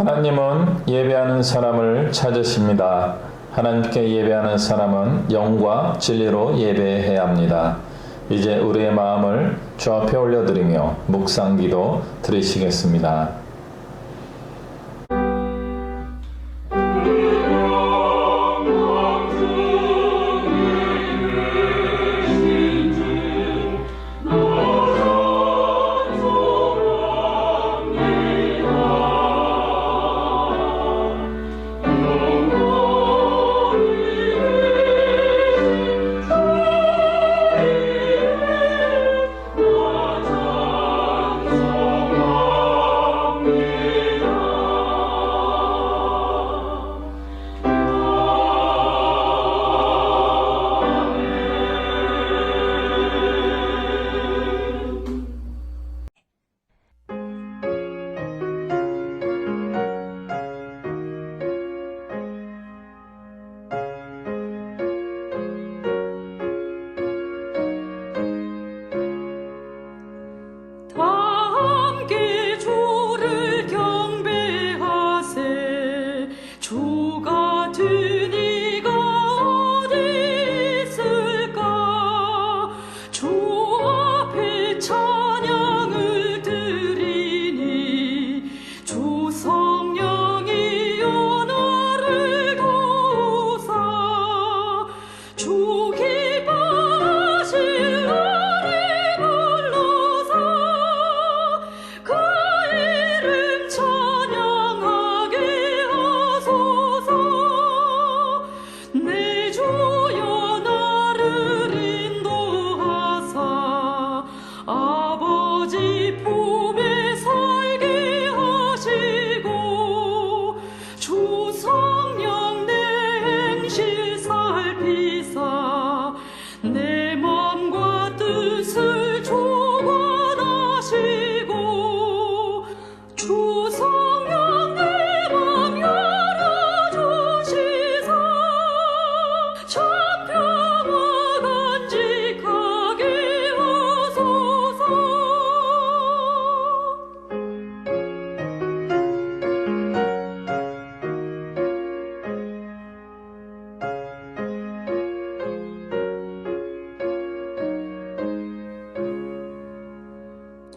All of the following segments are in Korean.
하나님은 예배하는 사람을 찾으십니다. 하나님께 예배하는 사람은 영과 진리로 예배해야 합니다. 이제 우리의 마음을 주 앞에 올려드리며 묵상기도 드리시겠습니다.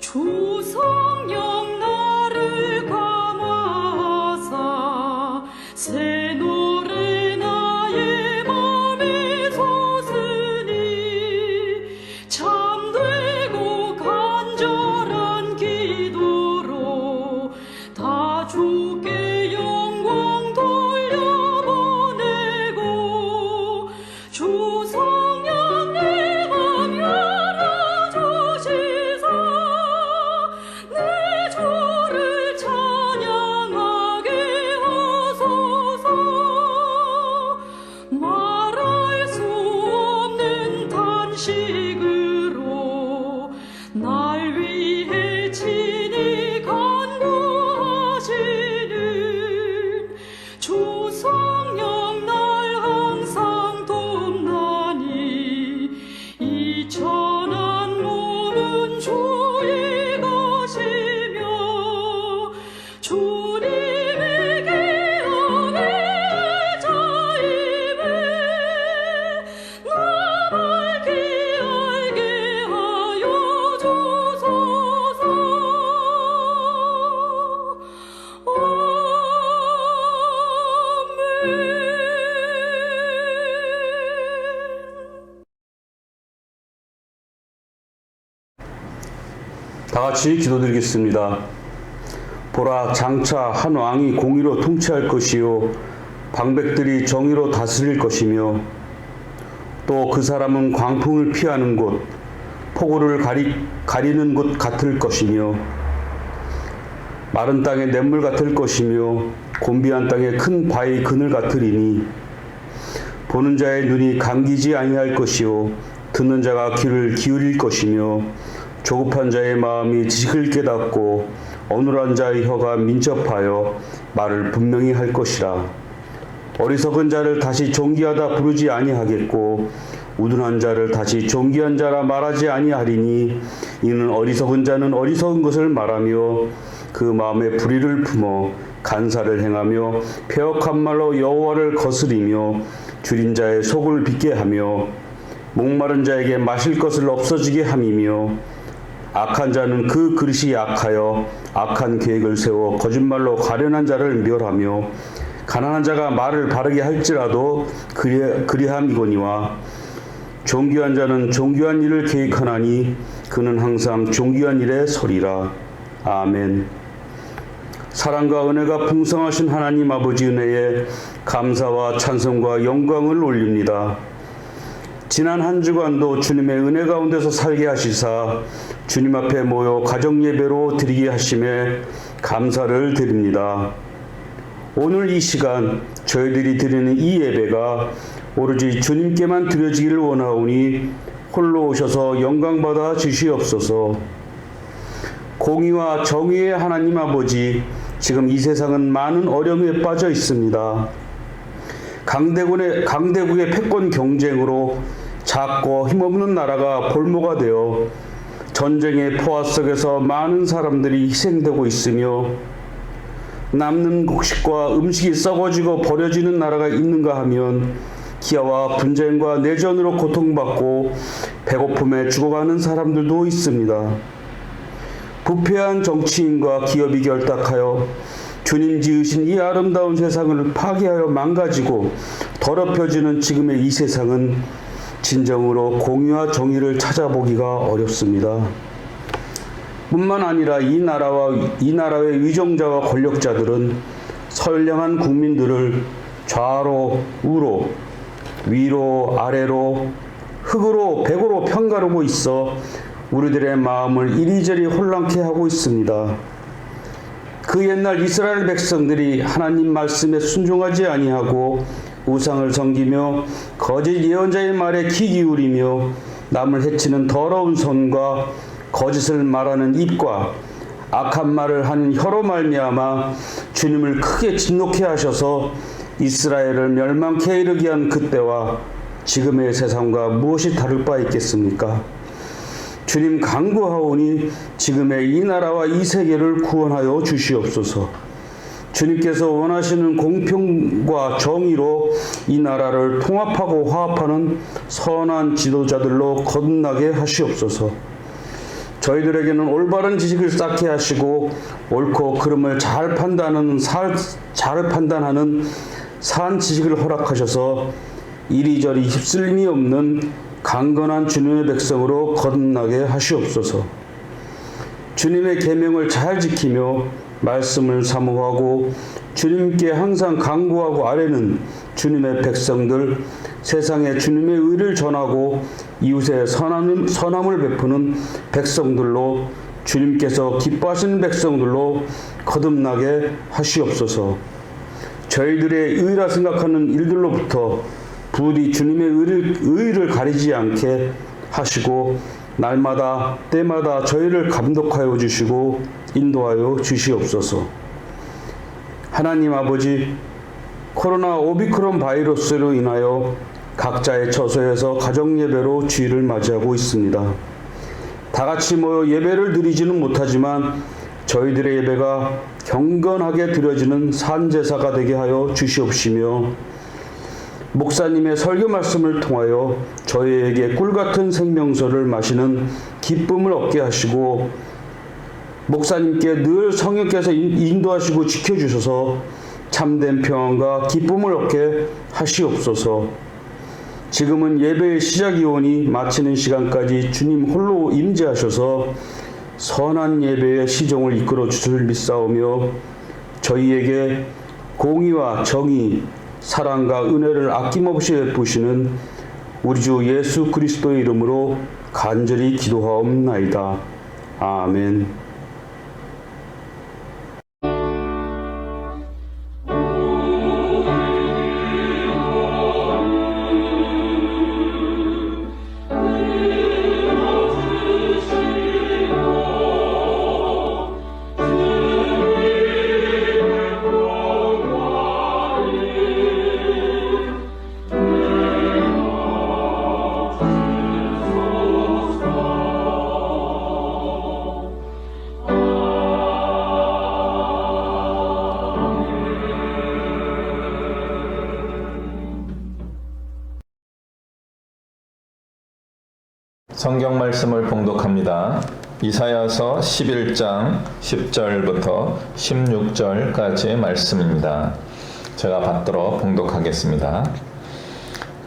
주 성령 나를 감화하사 새 노래 나의 맘에 솟으니 참되고 간절한 기도로 다 주께 영광 돌려보내고 주 성령 내 맘 열어주시사 내 주를 찬양하게 하소서. 말할 수 없는 탄식으로 날 위해 친히 간구하시는 주 성령 날 항상 돕나니 이 천한 몸은 주의 것이며 주님에게 은혜의 자임에 나 밝히 알게 하여 주소서. 다 같이 기도드리겠습니다. 보라, 장차 한 왕이 공의로 통치할 것이요 방백들이 정의로 다스릴 것이며 또 그 사람은 광풍을 피하는 곳, 폭우를 가리는 곳 같을 것이며 마른 땅의 냇물 같을 것이며 곤비한 땅의 큰 바위 그늘 같으리니 보는 자의 눈이 감기지 아니할 것이요 듣는 자가 귀를 기울일 것이며 조급한 자의 마음이 지식을 깨닫고 어눌한 자의 혀가 민첩하여 말을 분명히 할 것이라. 어리석은 자를 다시 존귀하다 부르지 아니하겠고 우둔한 자를 다시 존귀한 자라 말하지 아니하리니 이는 어리석은 자는 어리석은 것을 말하며 그 마음에 불의를 품어 간사를 행하며 패역한 말로 여호와를 거스리며 줄인 자의 속을 빗게 하며 목마른 자에게 마실 것을 없어지게 함이며 악한 자는 그 그릇이 약하여 악한 계획을 세워 거짓말로 가련한 자를 멸하며 가난한 자가 말을 바르게 할지라도 그리함이거니와 존귀한 자는 존귀한 일을 계획하나니 그는 항상 존귀한 일에 서리라. 아멘. 사랑과 은혜가 풍성하신 하나님 아버지 은혜에 감사와 찬송과 영광을 올립니다. 지난 한 주간도 주님의 은혜 가운데서 살게 하시사 주님 앞에 모여 가정예배로 드리게 하심에 감사를 드립니다. 오늘 이 시간 저희들이 드리는 이 예배가 오로지 주님께만 드려지기를 원하오니 홀로 오셔서 영광받아 주시옵소서. 공의와 정의의 하나님 아버지, 지금 이 세상은 많은 어려움에 빠져 있습니다. 강대국의 패권 경쟁으로 작고 힘없는 나라가 볼모가 되어 전쟁의 포화 속에서 많은 사람들이 희생되고 있으며 남는 곡식과 음식이 썩어지고 버려지는 나라가 있는가 하면 기아와 분쟁과 내전으로 고통받고 배고픔에 죽어가는 사람들도 있습니다. 부패한 정치인과 기업이 결탁하여 주님 지으신 이 아름다운 세상을 파괴하여 망가지고 더럽혀지는 지금의 이 세상은 진정으로 공의와 정의를 찾아보기가 어렵습니다. 뿐만 아니라 이 나라의 위정자와 권력자들은 선량한 국민들을 좌로 우로 위로 아래로 흙으로 백으로 편가르고 있어 우리들의 마음을 이리저리 혼란케 하고 있습니다. 그 옛날 이스라엘 백성들이 하나님 말씀에 순종하지 아니하고 우상을 섬기며 거짓 예언자의 말에 귀 기울이며 남을 해치는 더러운 손과 거짓을 말하는 입과 악한 말을 하는 혀로 말미암아 주님을 크게 진노케 하셔서 이스라엘을 멸망케 이르게 한 그때와 지금의 세상과 무엇이 다를 바 있겠습니까? 주님 간구하오니 지금의 이 나라와 이 세계를 구원하여 주시옵소서. 주님께서 원하시는 공평과 정의로 이 나라를 통합하고 화합하는 선한 지도자들로 거듭나게 하시옵소서. 저희들에게는 올바른 지식을 쌓게 하시고 옳고 그름을 잘 판단하는 산 지식을 허락하셔서 이리저리 휩쓸림이 없는 강건한 주님의 백성으로 거듭나게 하시옵소서. 주님의 계명을 잘 지키며 말씀을 사모하고 주님께 항상 간구하고 아뢰는 주님의 백성들, 세상에 주님의 의를 전하고 이웃의 선함을 베푸는 백성들로, 주님께서 기뻐하시는 백성들로 거듭나게 하시옵소서. 저희들의 의라 생각하는 일들로부터 부디 주님의 의를 가리지 않게 하시고 날마다 때마다 저희를 감독하여 주시고 인도하여 주시옵소서. 하나님 아버지, 코로나 오미크론 바이러스로 인하여 각자의 처소에서 가정예배로 주일을 맞이하고 있습니다. 다 같이 모여 예배를 드리지는 못하지만 저희들의 예배가 경건하게 드려지는 산제사가 되게 하여 주시옵시며 목사님의 설교 말씀을 통하여 저희에게 꿀같은 생명수를 마시는 기쁨을 얻게 하시고 목사님께 늘 성령께서 인도하시고 지켜주셔서 참된 평안과 기쁨을 얻게 하시옵소서. 지금은 예배의 시작이 오니 마치는 시간까지 주님 홀로 임재하셔서 선한 예배의 시종을 이끌어 주실 믿사오며 저희에게 공의와 정의, 사랑과 은혜를 아낌없이 베푸시는 우리 주 예수 그리스도의 이름으로 간절히 기도하옵나이다. 아멘. 성경 말씀을 봉독합니다. 이사야서 11장 10절부터 16절까지의 말씀입니다. 제가 받들어 봉독하겠습니다.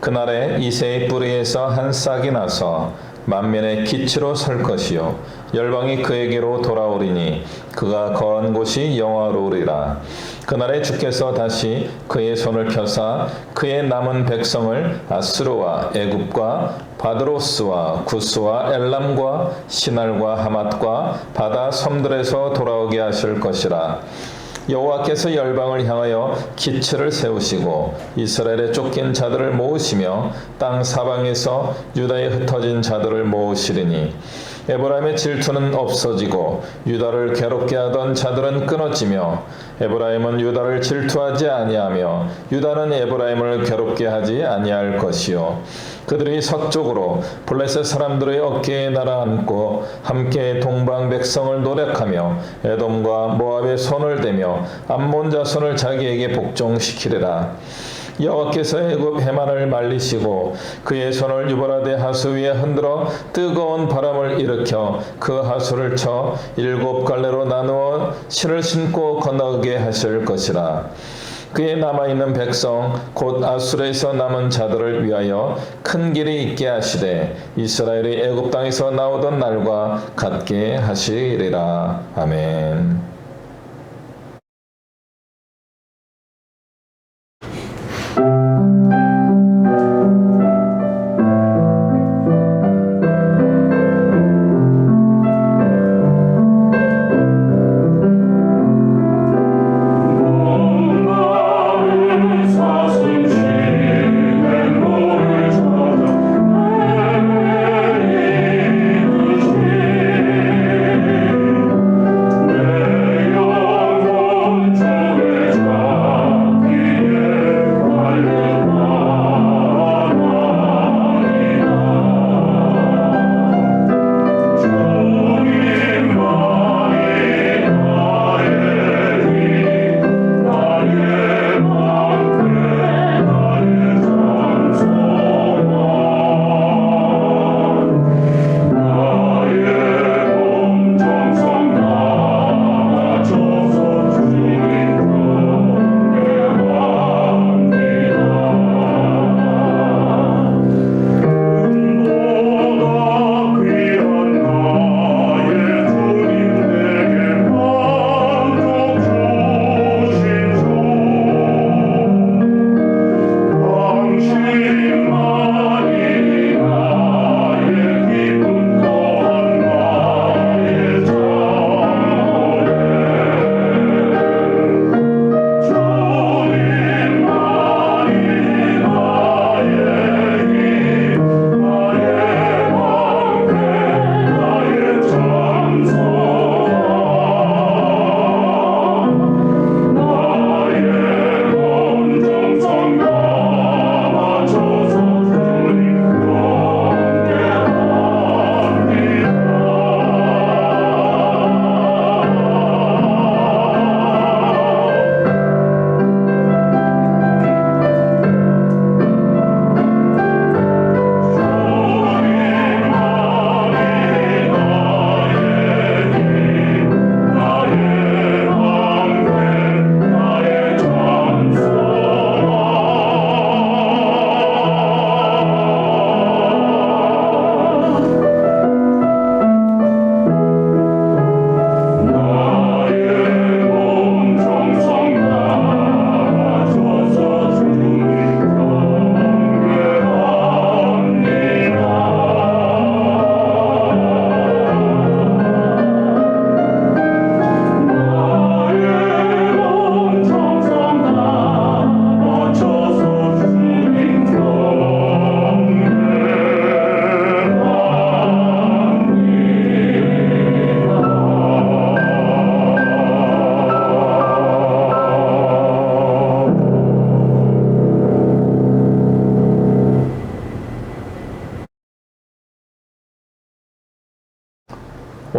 그날에 이새의 뿌리에서 한 싹이 나서 만면의 기치로 설 것이요 열방이 그에게로 돌아오리니 그가 거한 곳이 영화로우리라. 그날에 주께서 다시 그의 손을 펴사 그의 남은 백성을 아수르와 애굽과 바드로스와 구스와 엘람과 시날과 하맛과 바다 섬들에서 돌아오게 하실 것이라. 여호와께서 열방을 향하여 기치를 세우시고 이스라엘에 쫓긴 자들을 모으시며 땅 사방에서 유다에 흩어진 자들을 모으시리니 에브라임의 질투는 없어지고 유다를 괴롭게 하던 자들은 끊어지며 에브라임은 유다를 질투하지 아니하며 유다는 에브라임을 괴롭게 하지 아니할 것이요 그들이 서쪽으로 블레셋 사람들의 어깨에 날아앉고 함께 동방 백성을 노력하며 에돔과 모압의 손을 대며 암몬 자손을 자기에게 복종시키리라. 여호와께서 애굽 해만을 말리시고 그의 손을 유브라데 하수 위에 흔들어 뜨거운 바람을 일으켜 그 하수를 쳐 7 갈래로 나누어 실을 신고 건너게 하실 것이라. 그의 남아있는 백성 곧 아수르에서 남은 자들을 위하여 큰 길이 있게 하시되 이스라엘이 애굽 땅에서 나오던 날과 같게 하시리라. 아멘.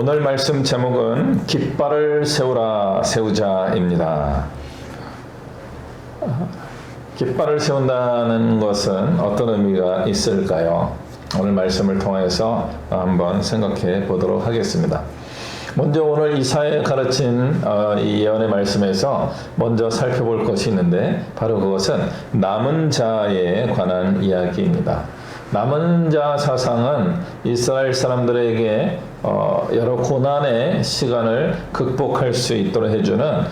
오늘 말씀 제목은 깃발을 세우라 세우자입니다. 깃발을 세운다는 것은 어떤 의미가 있을까요? 오늘 말씀을 통해서 한번 생각해 보도록 하겠습니다. 먼저 오늘 이사야에 가르친 이 예언의 말씀에서 먼저 살펴볼 것이 있는데 바로 그것은 남은 자에 관한 이야기입니다. 남은 자 사상은 이스라엘 사람들에게 여러 고난의 시간을 극복할 수 있도록 해주는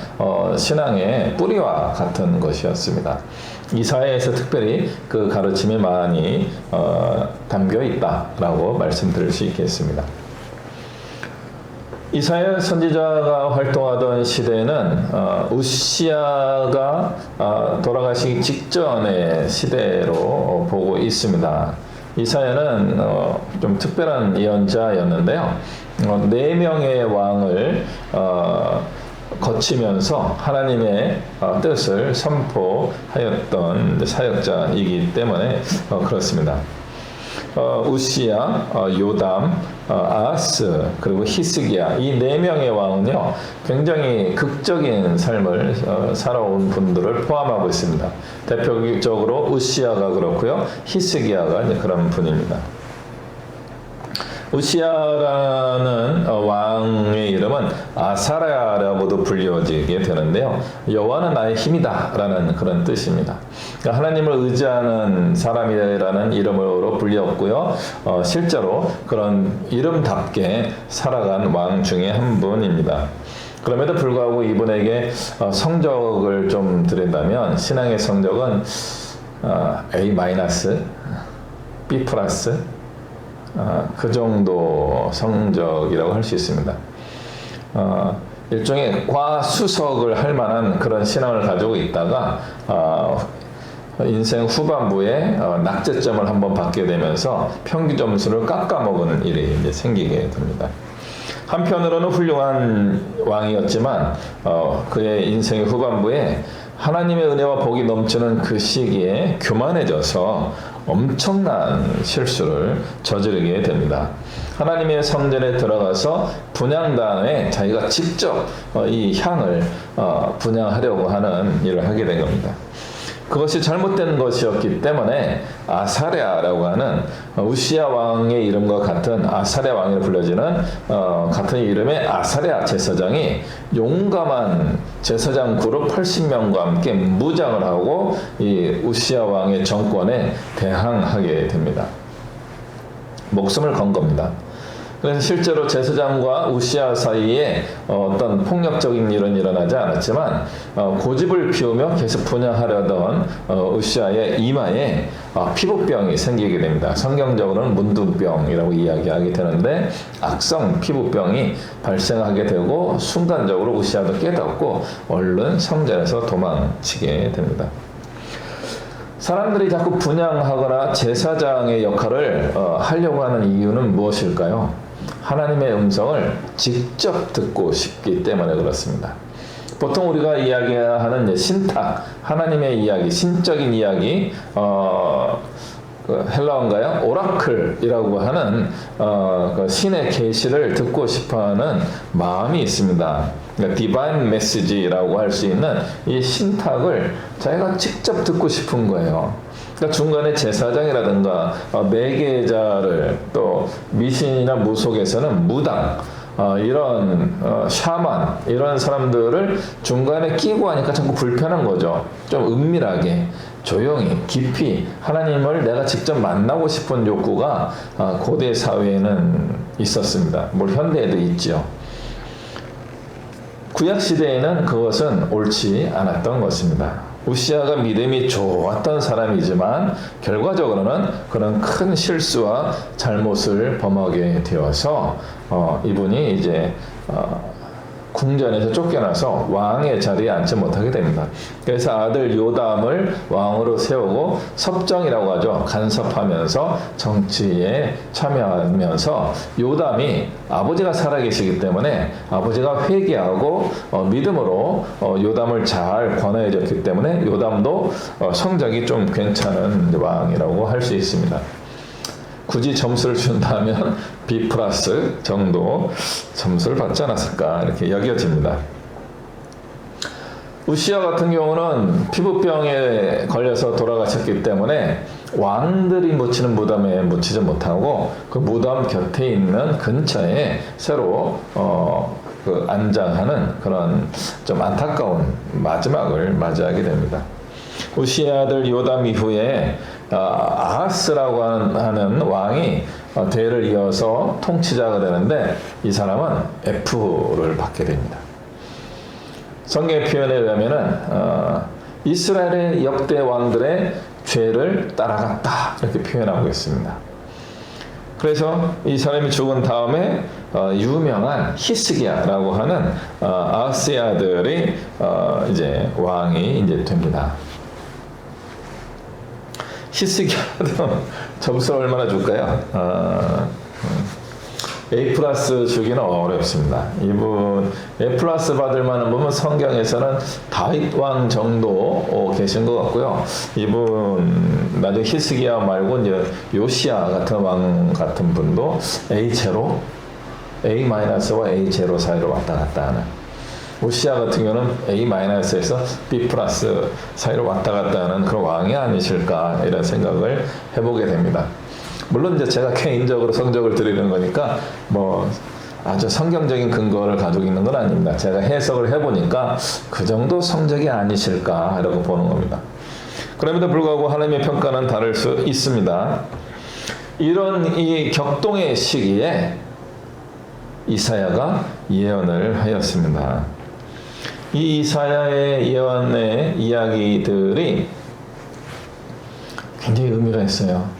신앙의 뿌리와 같은 것이었습니다. 이사야에서 특별히 그 가르침이 많이 담겨 있다라고 말씀드릴 수 있겠습니다. 이사야 선지자가 활동하던 시대는 우시야가 돌아가시기 직전의 시대로 보고 있습니다. 이사야는 좀 특별한 예언자였는데요. 4명의 왕을 거치면서 하나님의 뜻을 선포하였던 사역자이기 때문에 그렇습니다. 우시야, 요담, 아하스, 그리고 히스기야 이 4명의 왕은요 굉장히 극적인 삶을 살아온 분들을 포함하고 있습니다. 대표적으로 우시야가 그렇고요, 히스기야가 이제 그런 분입니다. 우시야라는 왕의 이름은 아사랴라고도 불려지게 되는데요. 여호와는 나의 힘이다 라는 그런 뜻입니다. 그러니까 하나님을 의지하는 사람이라는 이름으로 불렸고요. 실제로 그런 이름답게 살아간 왕 중에 한 분입니다. 그럼에도 불구하고 이분에게 성적을 좀 드린다면 신앙의 성적은 A-, B+, 그 정도 성적이라고 할 수 있습니다. 일종의 과수석을 할 만한 그런 신앙을 가지고 있다가 인생 후반부에 낙제점을 한번 받게 되면서 평균 점수를 깎아먹은 일이 이제 생기게 됩니다. 한편으로는 훌륭한 왕이었지만 그의 인생의 후반부에 하나님의 은혜와 복이 넘치는 그 시기에 교만해져서 엄청난 실수를 저지르게 됩니다. 하나님의 성전에 들어가서 분향단에 자기가 직접 이 향을 분향하려고 하는 일을 하게 된 겁니다. 그것이 잘못된 것이었기 때문에 아사랴라고 하는 우시야 왕의 이름과 같은 아사랴 왕이라 불려지는 같은 이름의 아사랴 제사장이 용감한 제사장 그룹 80명과 함께 무장을 하고 이 우시야 왕의 정권에 대항하게 됩니다. 목숨을 건 겁니다. 그래서 실제로 제사장과 우시야 사이에 어떤 폭력적인 일은 일어나지 않았지만 고집을 피우며 계속 분양하려던 우시야의 이마에 피부병이 생기게 됩니다. 성경적으로는 문둥병이라고 이야기하게 되는데 악성 피부병이 발생하게 되고 순간적으로 우시야도 깨닫고 얼른 성전에서 도망치게 됩니다. 사람들이 자꾸 분양하거나 제사장의 역할을 하려고 하는 이유는 무엇일까요? 하나님의 음성을 직접 듣고 싶기 때문에 그렇습니다. 보통 우리가 이야기하는 신탁, 하나님의 이야기, 신적인 이야기, 헬라어인가요? 오라클이라고 하는 그 신의 계시를 듣고 싶어하는 마음이 있습니다. 그러니까 디바인 메시지라고 할 수 있는 이 신탁을 자기가 직접 듣고 싶은 거예요. 그러니까 중간에 제사장이라든가 매개자를 또 미신이나 무속에서는 무당 이런 샤만 이런 사람들을 중간에 끼고 하니까 자꾸 불편한 거죠. 좀 은밀하게 조용히 깊이 하나님을 내가 직접 만나고 싶은 욕구가 고대 사회에는 있었습니다. 물 현대에도 있죠. 구약 시대에는 그것은 옳지 않았던 것입니다. 우시야가 믿음이 좋았던 사람이지만 결과적으로는 그런 큰 실수와 잘못을 범하게 되어서 이분이 이제 궁전에서 쫓겨나서 왕의 자리에 앉지 못하게 됩니다. 그래서 아들 요담을 왕으로 세우고 섭정이라고 하죠. 간섭하면서 정치에 참여하면서 요담이 아버지가 살아계시기 때문에 아버지가 회개하고 믿음으로 요담을 잘 권해줬기 때문에 요담도 성적이 좀 괜찮은 왕이라고 할 수 있습니다. 굳이 점수를 준다면 B+ 정도 점수를 받지 않았을까 이렇게 여겨집니다. 우시야 같은 경우는 피부병에 걸려서 돌아가셨기 때문에 왕들이 묻히는 무덤에 묻히지 못하고 그 무덤 곁에 있는 근처에 새로 그 안장하는 그런 좀 안타까운 마지막을 맞이하게 됩니다. 우시의 아들 요담 이후에 아하스라고 하는 왕이 대를 이어서 통치자가 되는데 이 사람은 F를 받게 됩니다. 성경의 표현에 의하면은 이스라엘의 역대 왕들의 죄를 따라갔다 이렇게 표현하고 있습니다. 그래서 이 사람이 죽은 다음에 유명한 히스기야라고 하는 아하스의 아들이 이제 왕이 이제 됩니다. 히스기야도 점수 얼마나 줄까요? A+ 주기는 어렵습니다. 이분 A+ 받을 만한 분은 성경에서는 다윗 왕 정도 계신 것 같고요. 이분 나중에 히스기야 말고 이제 요시야 같은 왕 같은 분도 A0, A-와 A0 사이로 왔다 갔다 하는. 오시아 같은 경우는 A-에서 B+ 사이로 왔다 갔다 하는 그런 왕이 아니실까 이런 생각을 해보게 됩니다. 물론 이제 제가 개인적으로 성적을 드리는 거니까 뭐 아주 성경적인 근거를 가지고 있는 건 아닙니다. 제가 해석을 해보니까 그 정도 성적이 아니실까 이라고 보는 겁니다. 그럼에도 불구하고 하나님의 평가는 다를 수 있습니다. 이런 이 격동의 시기에 이사야가 예언을 하였습니다. 이 이사야의 예언의 이야기들이 굉장히 의미가 있어요.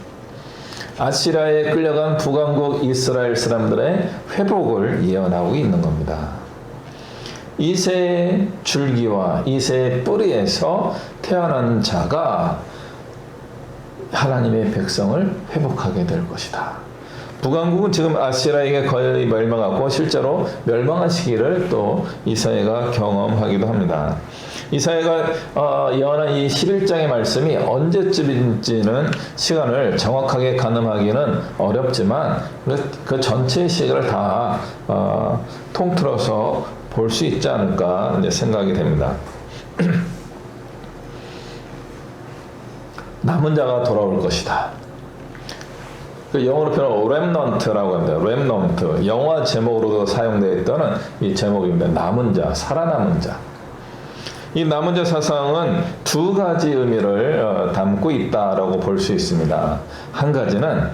아시라에 끌려간 북왕국 이스라엘 사람들의 회복을 예언하고 있는 겁니다. 이새의 줄기와 이새의 뿌리에서 태어난 자가 하나님의 백성을 회복하게 될 것이다. 북왕국은 지금 아시라에게 거의 멸망하고 실제로 멸망한 시기를 또 이사야가 경험하기도 합니다. 이사야가 예언한 이 11장의 말씀이 언제쯤인지는 시간을 정확하게 가늠하기는 어렵지만 그 전체 시기를 다 통틀어서 볼 수 있지 않을까 이제 생각이 됩니다. 남은 자가 돌아올 것이다. 그 영어로 표현은 렘넌트라고 합니다. 렘넌트. 영화 제목으로도 사용되어 있던 이 제목입니다. 남은 자, 살아남은 자. 이 남은 자 사상은 두 가지 의미를 담고 있다라고 볼 수 있습니다. 한 가지는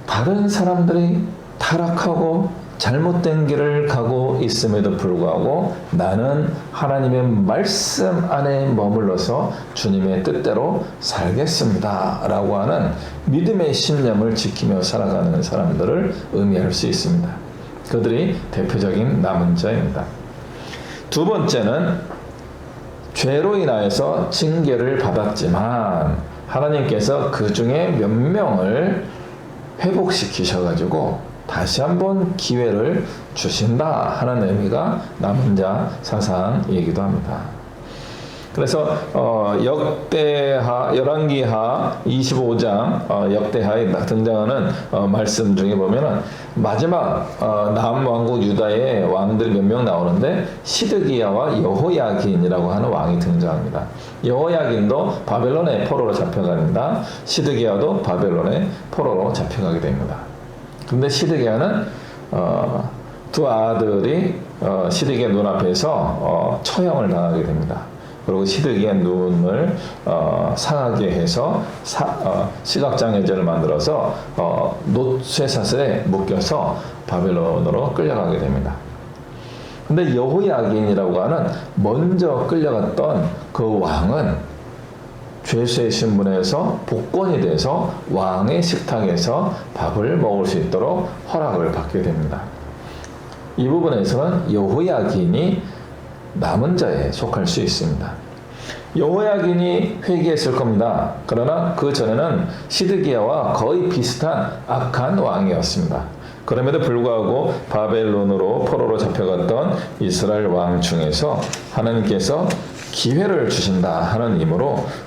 다른 사람들이 타락하고 잘못된 길을 가고 있음에도 불구하고 나는 하나님의 말씀 안에 머물러서 주님의 뜻대로 살겠습니다 라고 하는 믿음의 신념을 지키며 살아가는 사람들을 의미할 수 있습니다. 그들이 대표적인 남은 자입니다. 두 번째는 죄로 인하여서 징계를 받았지만 하나님께서 그 중에 몇 명을 회복시키셔가지고 다시 한번 기회를 주신다 하는 의미가 남은 자 사상이기도 합니다. 그래서 열왕기하 25장 역대하에 등장하는 말씀 중에 보면은 마지막 남왕국 유다의 왕들 몇 명 나오는데 시드기야와 여호야긴이라고 하는 왕이 등장합니다. 여호야긴도 바벨론의 포로로 잡혀갑니다. 시드기야도 바벨론의 포로로 잡혀가게 됩니다. 근데 시드기야는 두 아들이 시드기야 눈앞에서 처형을 당하게 됩니다. 그리고 시드기야 눈을 상하게 해서 시각장애제를 만들어서 놋쇠사슬에 묶여서 바벨론으로 끌려가게 됩니다. 근데 여호야긴이라고 하는 먼저 끌려갔던 그 왕은 죄수의 신분에서 복권이 돼서 왕의 식탁에서 밥을 먹을 수 있도록 허락을 받게 됩니다. 이 부분에서는 여호야긴이 남은 자에 속할 수 있습니다. 여호야긴이 회개했을 겁니다. 그러나 그 전에는 시드기야와 거의 비슷한 악한 왕이었습니다. 그럼에도 불구하고 바벨론으로 포로로 잡혀갔던 이스라엘 왕 중에서 하나님께서 기회를 주신다 하는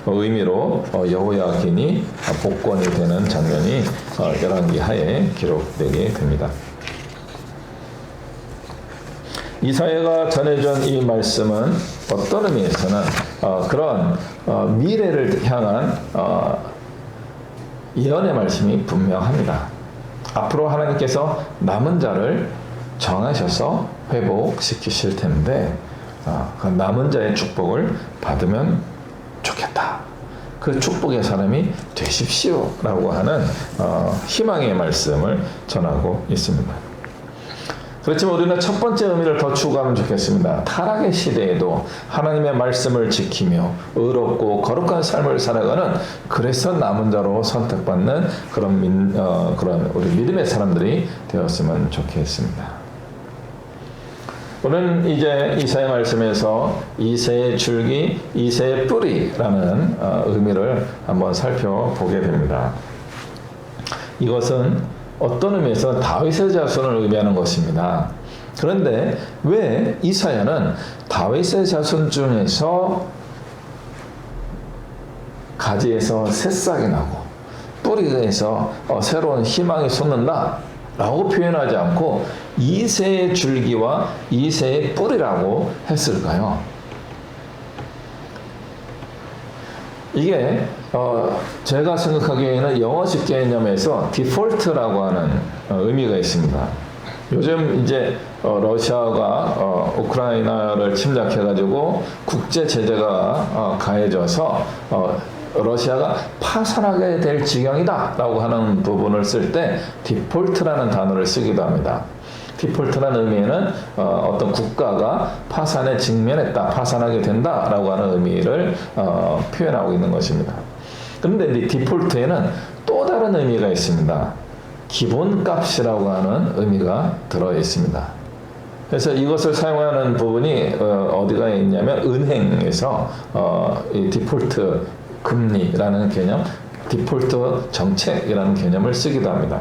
의미로 여호야긴이 복권이 되는 장면이 열왕기하에 기록되게 됩니다. 이사야가 전해준 이 말씀은 어떤 의미에서는 그런 미래를 향한 예언의 말씀이 분명합니다. 앞으로 하나님께서 남은 자를 정하셔서 회복시키실 텐데 그 남은 자의 축복을 받으면 좋겠다. 그 축복의 사람이 되십시오 라고 하는 희망의 말씀을 전하고 있습니다. 그렇지만 우리는 첫 번째 의미를 더 추구하면 좋겠습니다. 타락의 시대에도 하나님의 말씀을 지키며 의롭고 거룩한 삶을 살아가는, 그래서 남은 자로 선택받는 그런 우리 믿음의 사람들이 되었으면 좋겠습니다. 오늘 이제 이사야 말씀에서 이새의 줄기, 이새의 뿌리라는 의미를 한번 살펴보게 됩니다. 이것은 어떤 의미에서 다윗의 자손을 의미하는 것입니다. 그런데 왜 이사야는 다윗의 자손 중에서 가지에서 새싹이 나고 뿌리에서 새로운 희망이 솟는다 라고 표현하지 않고 이새의 줄기와 이새의 뿌리라고 했을까요? 이게 제가 생각하기에는 영어식 개념에서 디폴트라고 하는 의미가 있습니다. 요즘 이제 러시아가 우크라이나를 침략해가지고 국제 제재가 가해져서 러시아가 파산하게 될 지경이다라고 하는 부분을 쓸 때 디폴트라는 단어를 쓰기도 합니다. 디폴트라는 의미에는 어떤 국가가 파산에 직면했다, 파산하게 된다라고 하는 의미를 표현하고 있는 것입니다. 그런데 이 디폴트에는 또 다른 의미가 있습니다. 기본값이라고 하는 의미가 들어 있습니다. 그래서 이것을 사용하는 부분이 어디가 있냐면 은행에서 이 디폴트 금리라는 개념, 디폴트 정책이라는 개념을 쓰기도 합니다.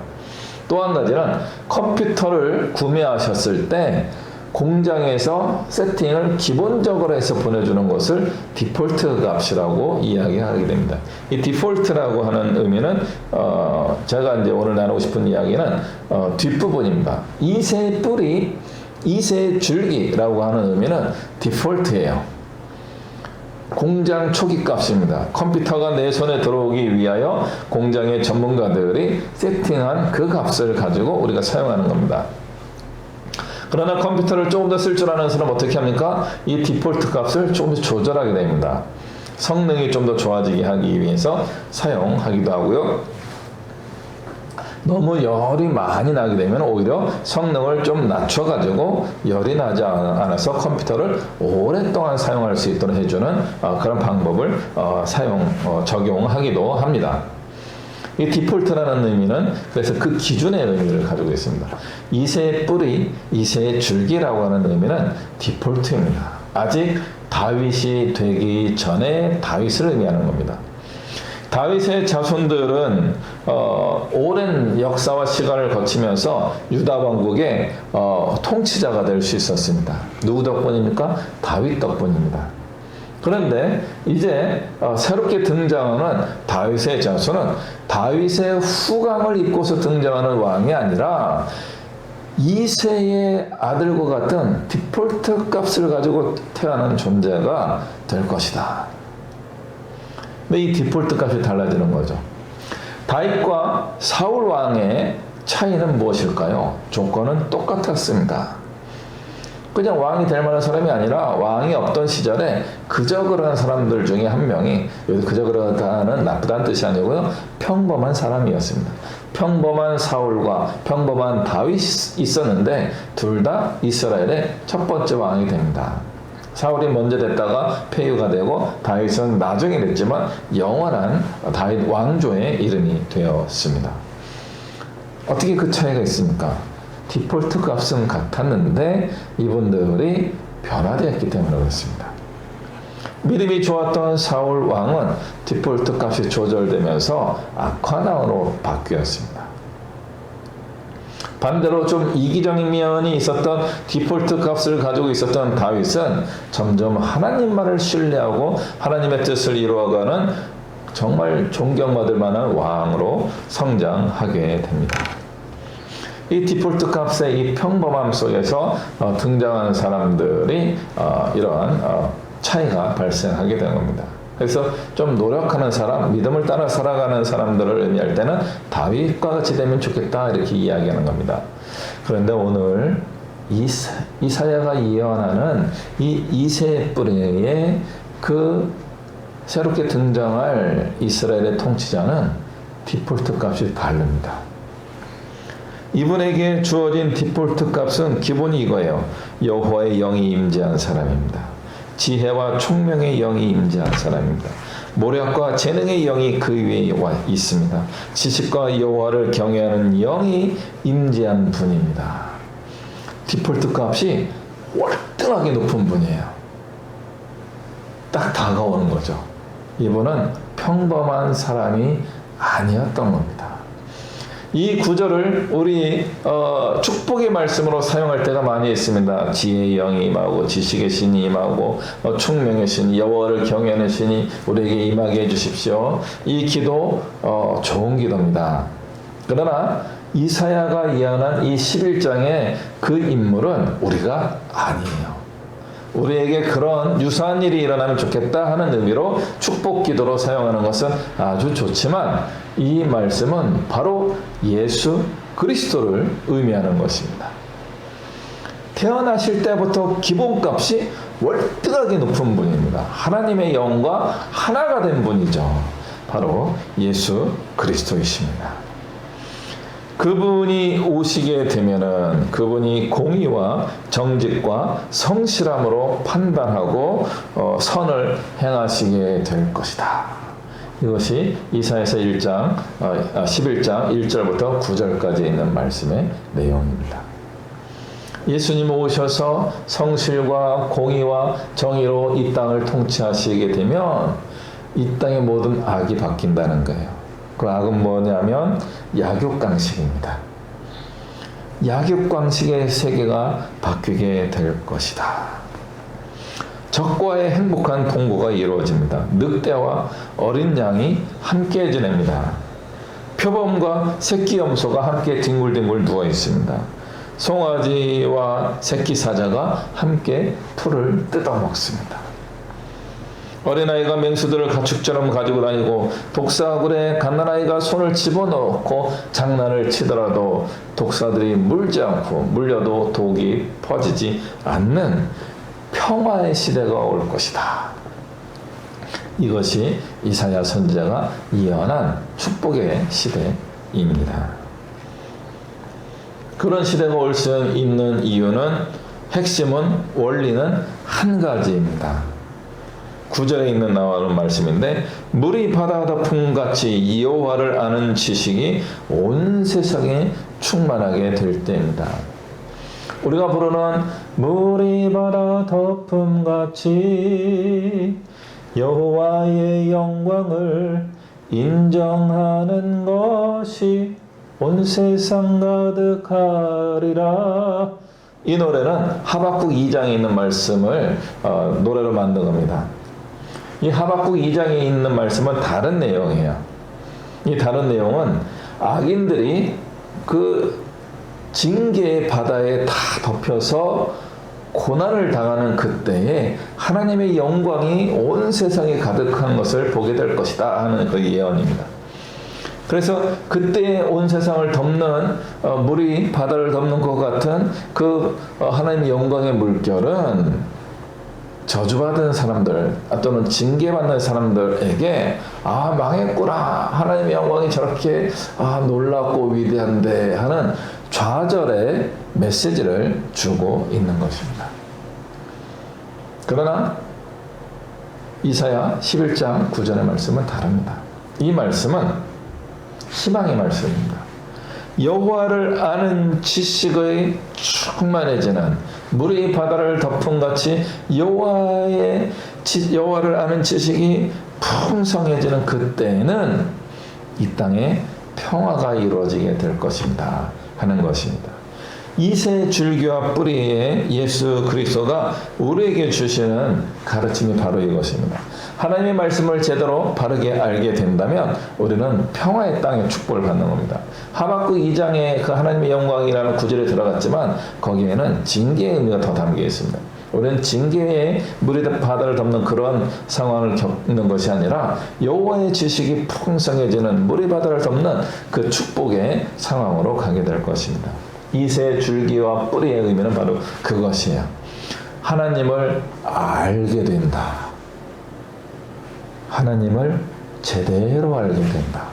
또 한 가지는 컴퓨터를 구매하셨을 때 공장에서 세팅을 기본적으로 해서 보내주는 것을 디폴트 값이라고 이야기하게 됩니다. 이 디폴트라고 하는 의미는 제가 이제 오늘 나누고 싶은 이야기는 뒷부분입니다. 이새의 뿌리, 이새의 줄기라고 하는 의미는 디폴트예요. 공장 초기 값입니다. 컴퓨터가 내 손에 들어오기 위하여 공장의 전문가들이 세팅한 그 값을 가지고 우리가 사용하는 겁니다. 그러나 컴퓨터를 조금 더 쓸 줄 아는 사람은 어떻게 합니까? 이 디폴트 값을 조금 더 조절하게 됩니다. 성능이 좀 더 좋아지게 하기 위해서 사용하기도 하고요. 너무 열이 많이 나게 되면 오히려 성능을 좀 낮춰가지고 열이 나지 않아서 컴퓨터를 오랫동안 사용할 수 있도록 해주는 그런 방법을 적용하기도 합니다. 이 디폴트라는 의미는 그래서 그 기준의 의미를 가지고 있습니다. 이새의 뿌리, 이새의 줄기라고 하는 의미는 디폴트입니다. 아직 다윗이 되기 전에 다윗을 의미하는 겁니다. 다윗의 자손들은 오랜 역사와 시간을 거치면서 유다 왕국의 통치자가 될 수 있었습니다. 누구 덕분입니까? 다윗 덕분입니다. 그런데 이제 새롭게 등장하는 다윗의 자손은 다윗의 후광을 입고서 등장하는 왕이 아니라 이새의 아들과 같은 디폴트 값을 가지고 태어난 존재가 될 것이다. 근데 이 디폴트 값이 달라지는 거죠. 다윗과 사울 왕의 차이는 무엇일까요? 조건은 똑같았습니다. 그냥 왕이 될 만한 사람이 아니라 왕이 없던 시절에 그저 그러한 사람들 중에 한 명이, 그저 그러다는 나쁘다는 뜻이 아니고요, 평범한 사람이었습니다. 평범한 사울과 평범한 다윗이 있었는데 둘 다 이스라엘의 첫 번째 왕이 됩니다. 사울이 먼저 됐다가 폐유가 되고 다윗은 나중에 됐지만 영원한 다윗 왕조의 이름이 되었습니다. 어떻게 그 차이가 있습니까? 디폴트 값은 같았는데 이분들이 변화되었기 때문에 그렇습니다. 믿음이 좋았던 사울 왕은 디폴트 값이 조절되면서 악화당으로 바뀌었습니다. 반대로 좀 이기적인 면이 있었던 디폴트 값을 가지고 있었던 다윗은 점점 하나님 말을 신뢰하고 하나님의 뜻을 이루어가는 정말 존경받을 만한 왕으로 성장하게 됩니다. 이 디폴트 값의 이 평범함 속에서 등장하는 사람들이 이러한 차이가 발생하게 되는 겁니다. 그래서 좀 노력하는 사람, 믿음을 따라 살아가는 사람들을 의미할 때는 다윗과 같이 되면 좋겠다 이렇게 이야기하는 겁니다. 그런데 오늘 이사야가 예언하는 이 이세 뿌리의 그 새롭게 등장할 이스라엘의 통치자는 디폴트 값이 다릅니다. 이분에게 주어진 디폴트 값은 기본이 이거예요. 여호와의 영이 임재한 사람입니다. 지혜와 총명의 영이 임재한 사람입니다. 모략과 재능의 영이 그 위에 있습니다. 지식과 여호와를 경외하는 영이 임재한 분입니다. 디폴트 값이 월등하게 높은 분이에요. 딱 다가오는 거죠. 이분은 평범한 사람이 아니었던 겁니다. 이 구절을 우리 축복의 말씀으로 사용할 때가 많이 있습니다. 지혜의 영이 임하고 지식의 신이 임하고 총명의 신, 여호와를 경외하는 신이 우리에게 임하게 해주십시오. 이 기도 좋은 기도입니다. 그러나 이사야가 예언한 이 11장의 그 인물은 우리가 아니에요. 우리에게 그런 유사한 일이 일어나면 좋겠다 하는 의미로 축복 기도로 사용하는 것은 아주 좋지만 이 말씀은 바로 예수 그리스도를 의미하는 것입니다. 태어나실 때부터 기본값이 월등하게 높은 분입니다. 하나님의 영과 하나가 된 분이죠. 바로 예수 그리스도이십니다. 그분이 오시게 되면은 그분이 공의와 정직과 성실함으로 판단하고 선을 행하시게 될 것이다. 이것이 이사야서 11장 1절부터 9절까지 있는 말씀의 내용입니다. 예수님 오셔서 성실과 공의와 정의로 이 땅을 통치하시게 되면 이 땅의 모든 악이 바뀐다는 거예요. 그 악은 뭐냐면 약육강식입니다. 약육강식의 세계가 바뀌게 될 것이다. 적과의 행복한 동거가 이루어집니다. 늑대와 어린 양이 함께 지냅니다. 표범과 새끼 염소가 함께 뒹굴뒹굴 누워 있습니다. 송아지와 새끼 사자가 함께 풀을 뜯어 먹습니다. 어린아이가 맹수들을 가축처럼 가지고 다니고 독사굴에 갓난아이가 손을 집어넣고 장난을 치더라도 독사들이 물지 않고 물려도 독이 퍼지지 않는 평화의 시대가 올 것이다. 이것이 이사야 선지자가 예언한 축복의 시대입니다. 그런 시대가 올 수 있는 이유는 핵심은 원리는 한 가지입니다. 9절에 있는 나오는 말씀인데 물이 바다 덮음같이 여호와를 아는 지식이 온 세상에 충만하게 될 때입니다. 우리가 부르는 물이 바다 덮음같이 여호와의 영광을 인정하는 것이 온 세상 가득하리라. 이 노래는 하박국 2장에 있는 말씀을 노래로 만든 겁니다. 이 하박국 2장에 있는 말씀은 다른 내용이에요. 이 다른 내용은 악인들이 그 징계의 바다에 다 덮여서 고난을 당하는 그때에 하나님의 영광이 온 세상에 가득한 것을 보게 될 것이다 하는 그 예언입니다. 그래서 그때 온 세상을 덮는 물이 바다를 덮는 것 같은 그 하나님의 영광의 물결은 저주받은 사람들 또는 징계받는 사람들에게 망했구나, 하나님의 영광이 저렇게 놀랍고 위대한데 하는 좌절의 메시지를 주고 있는 것입니다. 그러나 이사야 11장 9절의 말씀은 다릅니다. 이 말씀은 희망의 말씀입니다. 여호와를 아는 지식의 충만해지는 물이 바다를 덮음같이 여호와를 아는 지식이 풍성해지는 그때에는 이 땅에 평화가 이루어지게 될 것입니다 하는 것입니다. 이세 줄기와 뿌리의 예수 그리스도가 우리에게 주시는 가르침이 바로 이것입니다. 하나님의 말씀을 제대로 바르게 알게 된다면 우리는 평화의 땅의 축복을 받는 겁니다. 하박국 2장에 그 하나님의 영광이라는 구절에 들어갔지만 거기에는 징계의 의미가 더 담겨 있습니다. 우리는 징계의 물이 바다를 덮는 그런 상황을 겪는 것이 아니라 여호와의 지식이 풍성해지는 물이 바다를 덮는 그 축복의 상황으로 가게 될 것입니다. 이새 줄기와 뿌리의 의미는 바로 그것이에요. 하나님을 알게 된다. 하나님을 제대로 알게 된다.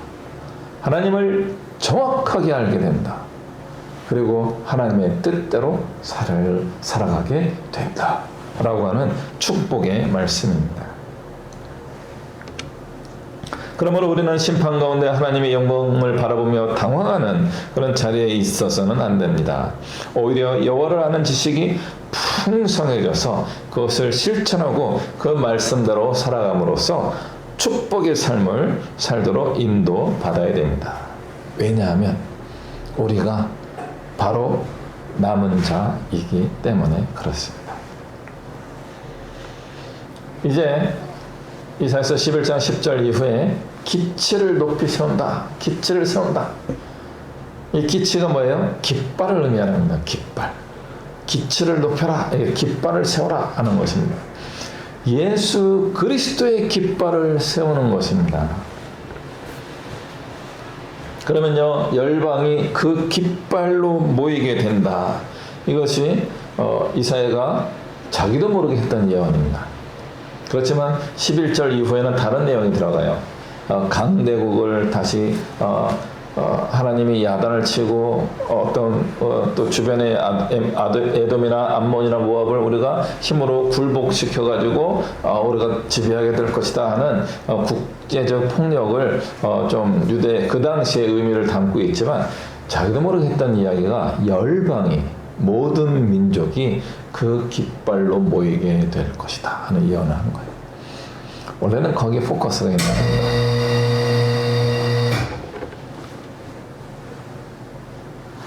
하나님을 정확하게 알게 된다. 그리고 하나님의 뜻대로 살아가게 된다. 라고 하는 축복의 말씀입니다. 그러므로 우리는 심판 가운데 하나님의 영광을 바라보며 당황하는 그런 자리에 있어서는 안 됩니다. 오히려 여호와를 아는 지식이 풍성해져서 그것을 실천하고 그 말씀대로 살아감으로써 축복의 삶을 살도록 인도받아야 됩니다. 왜냐하면 우리가 바로 남은 자이기 때문에 그렇습니다. 이제 이사야서 11장 10절 이후에 기치를 높이 세운다. 기치를 세운다. 이 기치가 뭐예요? 깃발을 의미하는 겁니다. 깃발. 기치를 높여라. 깃발을 세워라 하는 것입니다. 예수 그리스도의 깃발을 세우는 것입니다. 그러면요, 열방이 그 깃발로 모이게 된다. 이것이 이사야가 자기도 모르게 했던 예언입니다. 그렇지만 11절 이후에는 다른 내용이 들어가요. 강대국을 다시 하나님이 야단을 치고 또 주변의 에돔이나 암몬이나 모압을 우리가 힘으로 굴복시켜가지고 우리가 지배하게 될 것이다 하는 국제적 폭력을 좀 유대 그 당시의 의미를 담고 있지만 자기도 모르게 했던 이야기가 열방이 모든 민족이 그 깃발로 모이게 될 것이다 하는 예언을 한 거예요. 원래는 거기에 포커스가 있는 겁니다.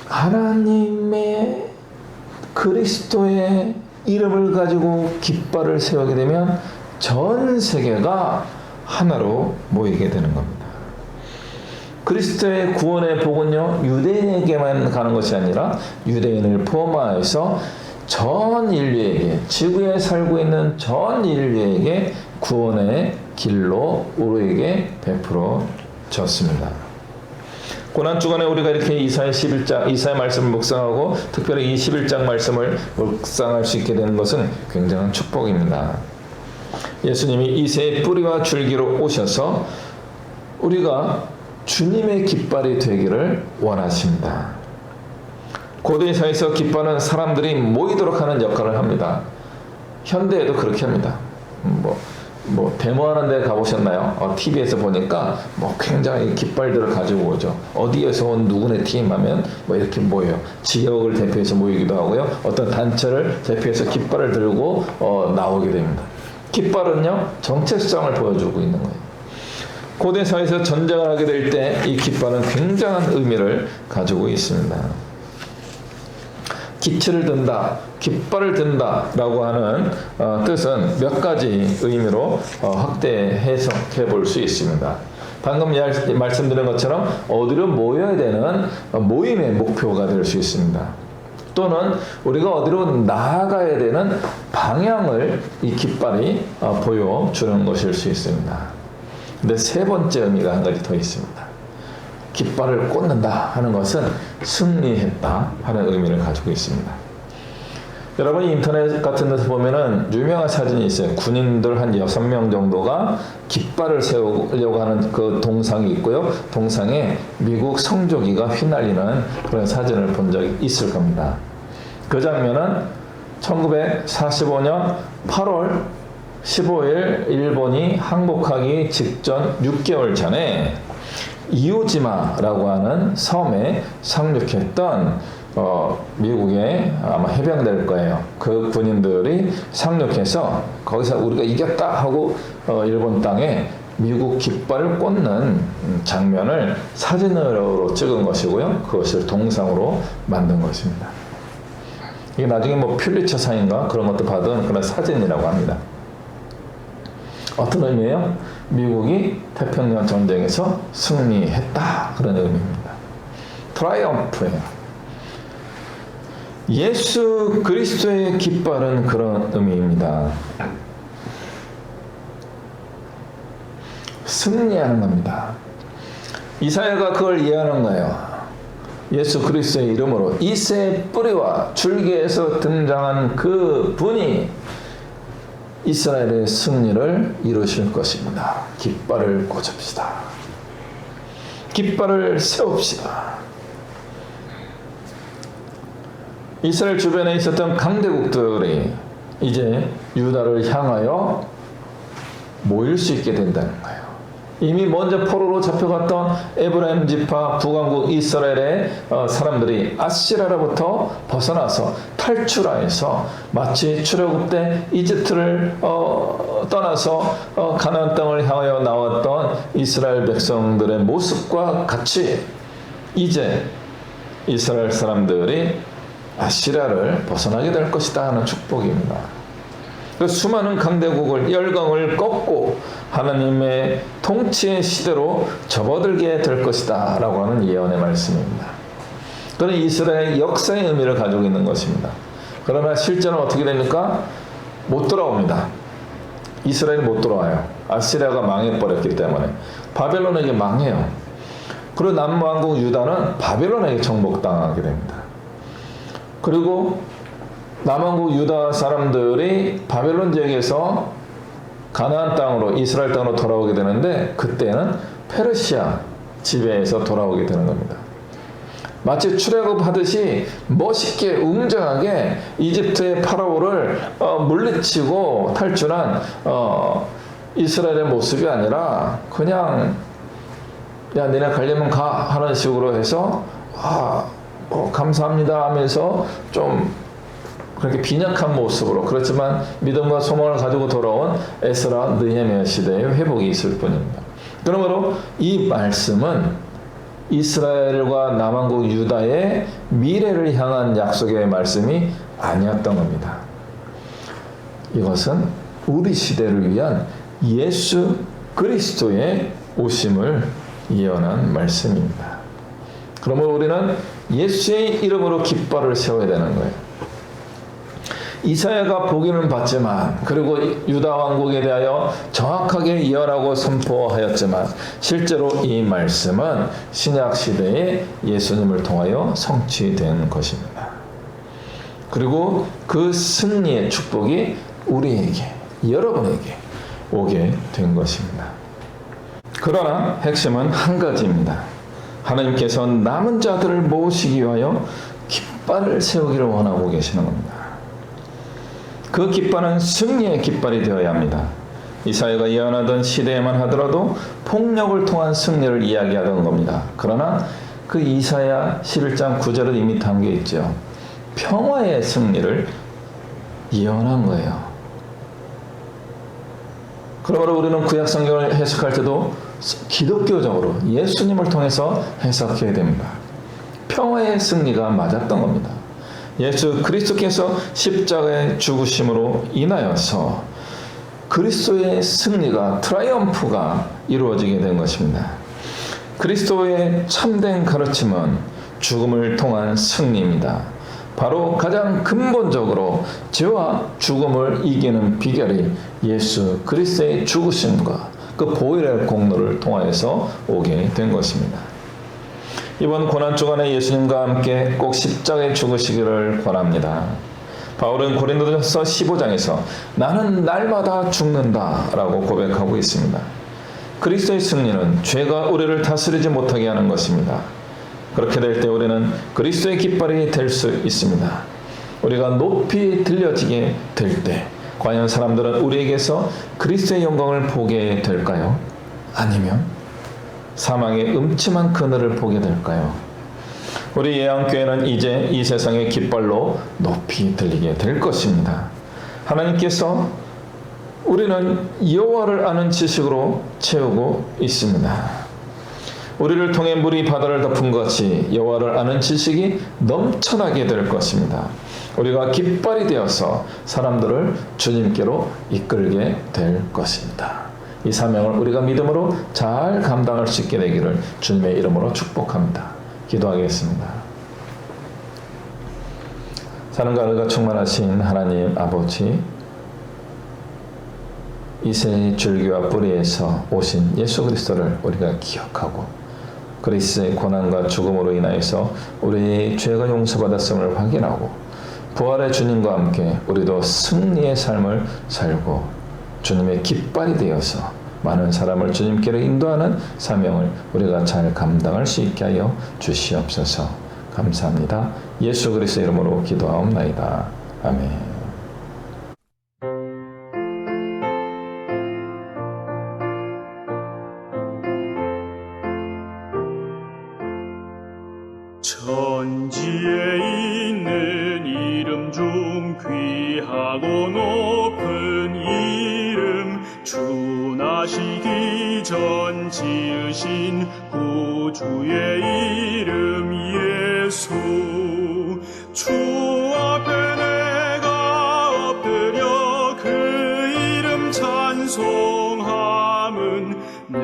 하나님의 그리스도의 이름을 가지고 깃발을 세우게 되면 전 세계가 하나로 모이게 되는 겁니다. 그리스도의 구원의 복은요, 유대인에게만 가는 것이 아니라 유대인을 포함하여서 전 인류에게, 지구에 살고 있는 전 인류에게 구원의 길로 우리에게 베풀어졌습니다. 고난주간에 우리가 이렇게 이사야 11장, 이사야 말씀을 묵상하고 특별히 이 11장 말씀을 묵상할 수 있게 되는 것은 굉장한 축복입니다. 예수님이 이새의 뿌리와 줄기로 오셔서 우리가 주님의 깃발이 되기를 원하십니다. 고대사에서 깃발은 사람들이 모이도록 하는 역할을 합니다. 현대에도 그렇게 합니다. 데모하는 데 가보셨나요? TV에서 보니까 굉장히 깃발들을 가지고 오죠. 어디에서 온 누구네 팀 하면 이렇게 모여요. 지역을 대표해서 모이기도 하고요. 어떤 단체를 대표해서 깃발을 들고 나오게 됩니다. 깃발은요, 정체성을 보여주고 있는 거예요. 고대사에서 전쟁을 하게 될 때 이 깃발은 굉장한 의미를 가지고 있습니다. 기치를 든다, 깃발을 든다라고 하는 뜻은 몇 가지 의미로 확대 해석해 볼 수 있습니다. 방금 말씀드린 것처럼 어디로 모여야 되는 모임의 목표가 될 수 있습니다. 또는 우리가 어디로 나아가야 되는 방향을 이 깃발이 보여주는 것일 수 있습니다. 근데 세 번째 의미가 한 가지 더 있습니다. 깃발을 꽂는다 하는 것은 승리했다 하는 의미를 가지고 있습니다. 여러분이 인터넷 같은 데서 보면은 유명한 사진이 있어요. 군인들 한 6명 정도가 깃발을 세우려고 하는 그 동상이 있고요. 동상에 미국 성조기가 휘날리는 그런 사진을 본 적이 있을 겁니다. 그 장면은 1945년 8월 15일 일본이 항복하기 직전 6개월 전에 이오지마라고 하는 섬에 상륙했던 미국의 아마 해병대일 거예요. 그 군인들이 상륙해서 거기서 우리가 이겼다 하고 일본 땅에 미국 깃발을 꽂는 장면을 사진으로 찍은 것이고요. 그것을 동상으로 만든 것입니다. 이게 나중에 퓰리처상인가 그런 것도 받은 그런 사진이라고 합니다. 어떤 의미예요? 미국이 태평양 전쟁에서 승리했다, 그런 의미입니다. 트라이엄프예요. 예수 그리스도의 깃발은 그런 의미입니다. 승리하는 겁니다. 이사야가 그걸 예언한 거예요. 예수 그리스도의 이름으로 이새의 뿌리와 줄기에서 등장한 그 분이 이스라엘의 승리를 이루실 것입니다. 깃발을 꽂읍시다. 깃발을 세웁시다. 이스라엘 주변에 있었던 강대국들이 이제 유다를 향하여 모일 수 있게 된다는 거예요. 이미 먼저 포로로 잡혀갔던 에브라임 지파 북왕국 이스라엘의 사람들이 아시라로부터 벗어나서 탈출하여서 마치 출애굽 때 이집트를 떠나서 가나안 땅을 향하여 나왔던 이스라엘 백성들의 모습과 같이 이제 이스라엘 사람들이 아시라를 벗어나게 될 것이다 하는 축복입니다. 그 수많은 강대국을 열강을 꺾고 하나님의 통치의 시대로 접어들게 될 것이다 라고 하는 예언의 말씀입니다. 그는 이스라엘의 역사의 의미를 가지고 있는 것입니다. 그러나 실제는 어떻게 됩니까? 못 돌아옵니다. 이스라엘이 못 돌아와요. 아시리아가 망해버렸기 때문에 바벨론에게 망해요. 그리고 남왕국 유다는 바벨론에게 정복당하게 됩니다. 그리고 남왕국 유다 사람들이 바벨론 지역에서 가나안 땅으로, 이스라엘 땅으로 돌아오게 되는데 그때는 페르시아 지배에서 돌아오게 되는 겁니다. 마치 출애굽하듯이 멋있게 웅장하게 이집트의 파라오를 물리치고 탈출한 이스라엘의 모습이 아니라 그냥 야 니네 가려면 가 하는 식으로 해서 감사합니다 하면서 좀 그렇게 빈약한 모습으로, 그렇지만 믿음과 소망을 가지고 돌아온 에스라 느헤미야 시대의 회복이 있을 뿐입니다. 그러므로 이 말씀은 이스라엘과 남왕국 유다의 미래를 향한 약속의 말씀이 아니었던 겁니다. 이것은 우리 시대를 위한 예수 그리스도의 오심을 예언한 말씀입니다. 그러므로 우리는 예수의 이름으로 깃발을 세워야 되는 거예요. 이사야가 보기는 봤지만, 그리고 유다 왕국에 대하여 정확하게 예언하고 선포하였지만 실제로 이 말씀은 신약 시대에 예수님을 통하여 성취된 것입니다. 그리고 그 승리의 축복이 우리에게, 여러분에게 오게 된 것입니다. 그러나 핵심은 한 가지입니다. 하나님께서 남은 자들을 모으시기 위하여 깃발을 세우기를 원하고 계시는 겁니다. 그 깃발은 승리의 깃발이 되어야 합니다. 이사야가 예언하던 시대에만 하더라도 폭력을 통한 승리를 이야기하던 겁니다. 그러나 그 이사야 11장 9절에 이미 담겨 있죠. 평화의 승리를 예언한 거예요. 그러므로 우리는 구약 성경을 해석할 때도 기독교적으로 예수님을 통해서 해석해야 됩니다. 평화의 승리가 맞았던 겁니다. 예수 그리스도께서 십자가의 죽으심으로 인하여서 그리스도의 승리가, 트라이엄프가 이루어지게 된 것입니다. 그리스도의 참된 가르침은 죽음을 통한 승리입니다. 바로 가장 근본적으로 죄와 죽음을 이기는 비결이 예수 그리스도의 죽으심과 그 보혈의 공로를 통하여서 오게 된 것입니다. 이번 고난주간에 예수님과 함께 꼭 십자가에 죽으시기를 권합니다. 바울은 고린도전서 15장에서 나는 날마다 죽는다 라고 고백하고 있습니다. 그리스도의 승리는 죄가 우리를 다스리지 못하게 하는 것입니다. 그렇게 될 때 우리는 그리스도의 깃발이 될 수 있습니다. 우리가 높이 들려지게 될 때 과연 사람들은 우리에게서 그리스도의 영광을 보게 될까요? 아니면 사망의 음침한 그늘을 보게 될까요? 우리 예양교회는 이제 이 세상의 깃발로 높이 들리게 될 것입니다. 하나님께서 우리는 여호와를 아는 지식으로 채우고 있습니다. 우리를 통해 물이 바다를 덮은 것 같이 여호와를 아는 지식이 넘쳐나게 될 것입니다. 우리가 깃발이 되어서 사람들을 주님께로 이끌게 될 것입니다. 이 사명을 우리가 믿음으로 잘 감당할 수 있게 되기를 주님의 이름으로 축복합니다. 기도하겠습니다. 사랑과 은혜가 충만하신 하나님 아버지, 이세의 줄기와 뿌리에서 오신 예수 그리스도를 우리가 기억하고 그리스도의 고난과 죽음으로 인하여서 우리의 죄가 용서받았음을 확인하고 부활의 주님과 함께 우리도 승리의 삶을 살고 주님의 깃발이 되어서 많은 사람을 주님께로 인도하는 사명을 우리가 잘 감당할 수 있게 하여 주시옵소서. 감사합니다. 예수 그리스도의 이름으로 기도하옵나이다. 아멘. 천지에 있는 이름 중 귀하고 높은 이름, 주 나시기 전 지으신 구주의 이름 예수. 주 앞에 내가 엎드려 그 이름 찬송함은 내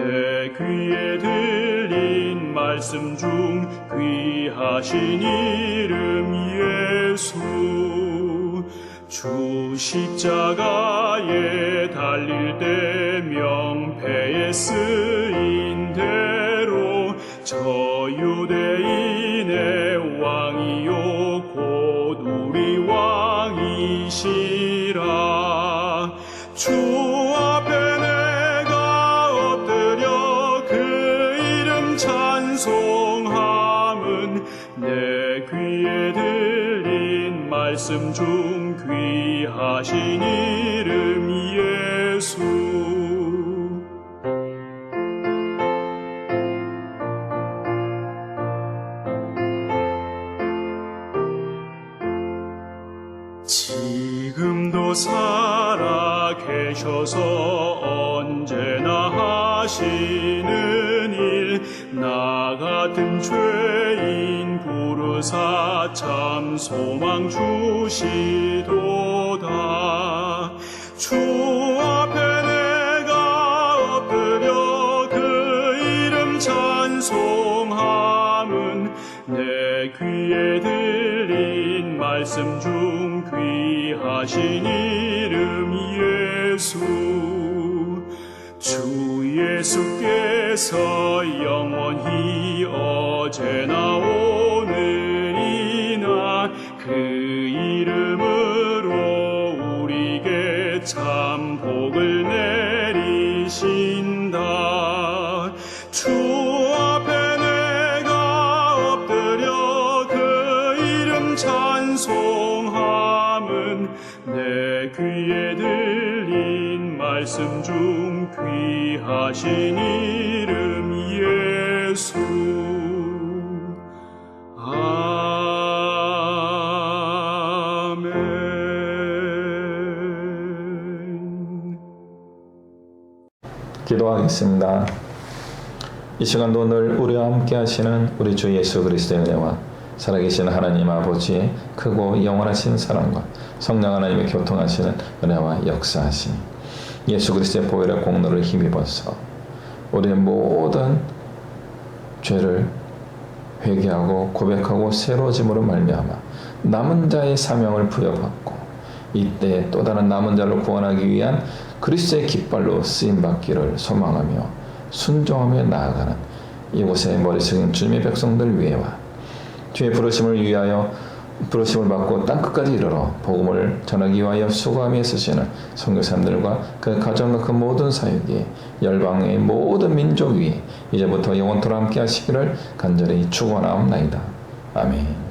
귀에 들린 말씀 중 귀하신 이름 예수. 주 십자가에 달릴 때 명패에 쓰인 대로 저 유대인의 왕이요 곧 우리 왕이시라. 주 앞에 내가 엎드려 그 이름 찬송함은 내 귀에 들린 말씀 중 귀하신 이름 예수. 지금도 살아 계셔서 언제나 하시는 일, 나 같은 죄인 부르사 참 소망 주시도다. 주 앞에 내가 엎드려 그 이름 찬송함은 내 귀에 들린 말씀 중 귀하신 이름 예수. 주 예수께서 영원히 어제나 오늘이나 그 이름으로 우리에게 참 복을 내리신다. 주 앞에 내가 엎드려 그 이름 찬송함은 내 귀에 들린 말씀 중 귀하신 이름 예수. 아멘. 기도하겠습니다. 이 시간도 늘 우리와 함께 하시는 우리 주 예수 그리스도의 은혜와 살아계신 하나님 아버지의 크고 영원하신 사랑과 성령 하나님의 교통하시는 은혜와 역사하시니 예수 그리스도의 보혈의 공로를 힘입어서 우리의 모든 죄를 회개하고 고백하고 새로워짐으로 말미암아 남은 자의 사명을 부여받고 이때 또 다른 남은 자를 구원하기 위한 그리스도의 깃발로 쓰임받기를 소망하며 순종하며 나아가는 이곳의 머리 숙인 주님의 백성들 위에와 주의 부르심을 위하여 부르심을 받고 땅끝까지 이르러 복음을 전하기 위하여 수고하며 쓰시는 선교사님들과 그 가정과 그 모든 사역이 열방의 모든 민족 위에 이제부터 영원토록 함께 하시기를 간절히 축원하옵나이다. 아멘.